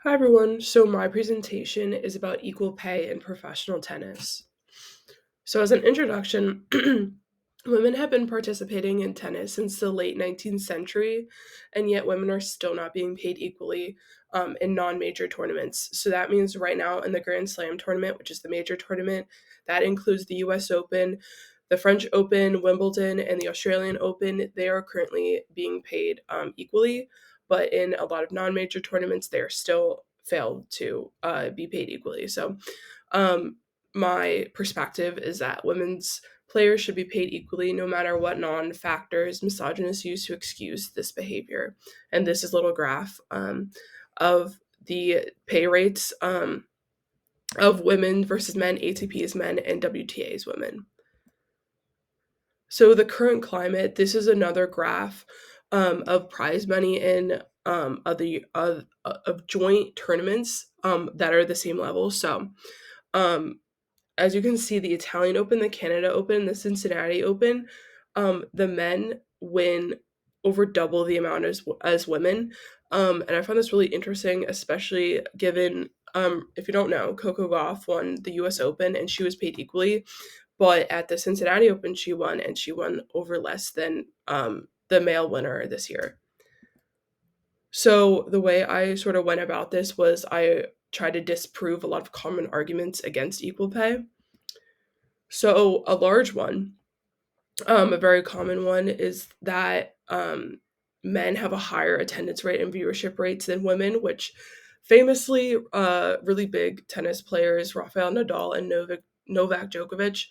Hi everyone. So my presentation is about equal pay in professional tennis. So as an introduction, women have been participating in tennis since the late 19th century, and yet women are still not being paid equally in non-major tournaments. So that means right now in the Grand Slam tournament, which is the major tournament, that includes the US Open, the French Open, Wimbledon, and the Australian Open, they are currently being paid equally, but in a lot of non-major tournaments, they are still failed to be paid equally. So um, my perspective is that women's players should be paid equally no matter what non-factors misogynists use to excuse this behavior. And this is a little graph of the pay rates of women versus men, ATP's men, and WTA's women. So the current climate, this is another graph of prize money in of joint tournaments that are the same level. So um, as you can see, the Italian Open, the Canada Open, the Cincinnati Open, the men win over double the amount as women. And I found this really interesting, especially given, if you don't know, Coco Gauff won the US Open and she was paid equally. But at the Cincinnati Open, she won and she won over less than the male winner this year. So the way I sort of went about this was I tried to disprove a lot of common arguments against equal pay. So a large one, a very common one, is that men have a higher attendance rate and viewership rates than women, which famously, really big tennis players, Rafael Nadal and Novak Djokovic,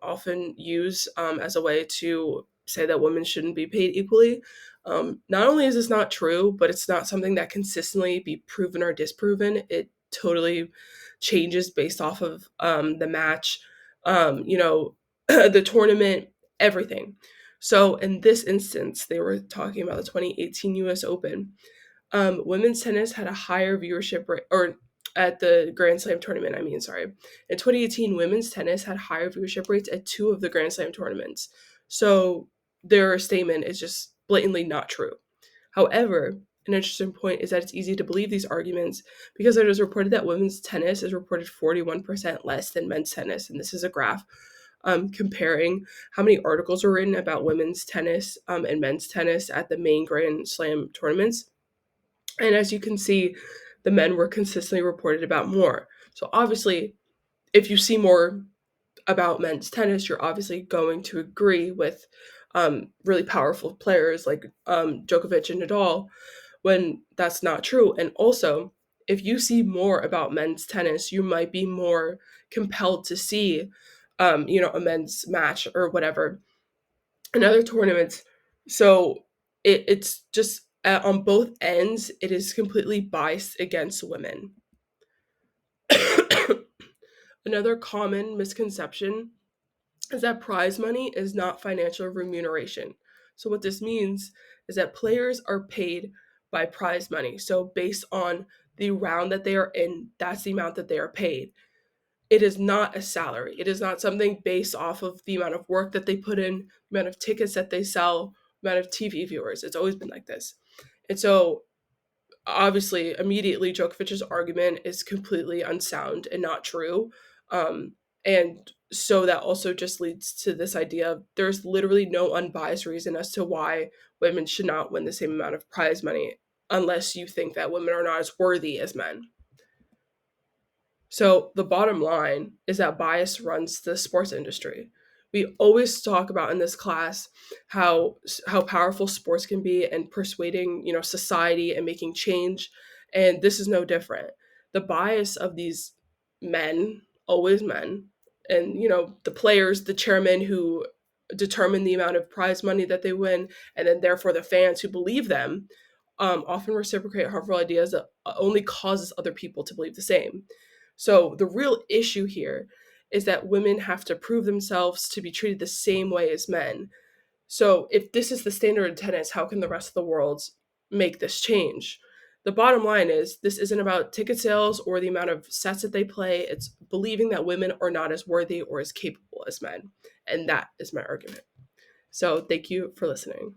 often use as a way to say that women shouldn't be paid equally. Not only is this not true, but it's not something that consistently be proven or disproven. It totally changes based off of the match, the tournament, everything. So in this instance, they were talking about the 2018 US Open. Women's tennis had a higher viewership rate, or at the Grand Slam tournament, I mean, sorry. In 2018, women's tennis had higher viewership rates at two of the Grand Slam tournaments. So their statement is just blatantly not true. However, an interesting point is that it's easy to believe these arguments because it is reported that women's tennis is reported 41% less than men's tennis. And this is a graph comparing how many articles were written about women's tennis and men's tennis at the main Grand Slam tournaments. And as you can see, the men were consistently reported about more. So obviously, if you see more about men's tennis, you're obviously going to agree with really powerful players like Djokovic and Nadal when that's not true. And also, if you see more about men's tennis, you might be more compelled to see, a men's match or whatever in other tournaments. So it's just on both ends, it is completely biased against women. Another common misconception is that prize money is not financial remuneration. So, what this means is that players are paid by prize money. So, based on the round that they are in, that's the amount that they are paid. It is not a salary. It is not something based off of the amount of work that they put in, the amount of tickets that they sell, the amount of TV viewers. It's always been like this. And so, obviously, immediately, Djokovic's argument is completely unsound and not true. And so that also just leads to this idea of there's literally no unbiased reason as to why women should not win the same amount of prize money unless you think that women are not as worthy as men. So the bottom line is that bias runs the sports industry. We always talk about in this class how powerful sports can be and persuading, society and making change, and this is no different. The bias of these men, always men, and the players, the chairman who determine the amount of prize money that they win, and then therefore the fans who believe them, often reciprocate harmful ideas that only causes other people to believe the same. So the real issue here is that women have to prove themselves to be treated the same way as men. So if this is the standard in tennis, how can the rest of the world make this change? The bottom line is this isn't about ticket sales or the amount of sets that they play. It's believing that women are not as worthy or as capable as men. And that is my argument. So thank you for listening.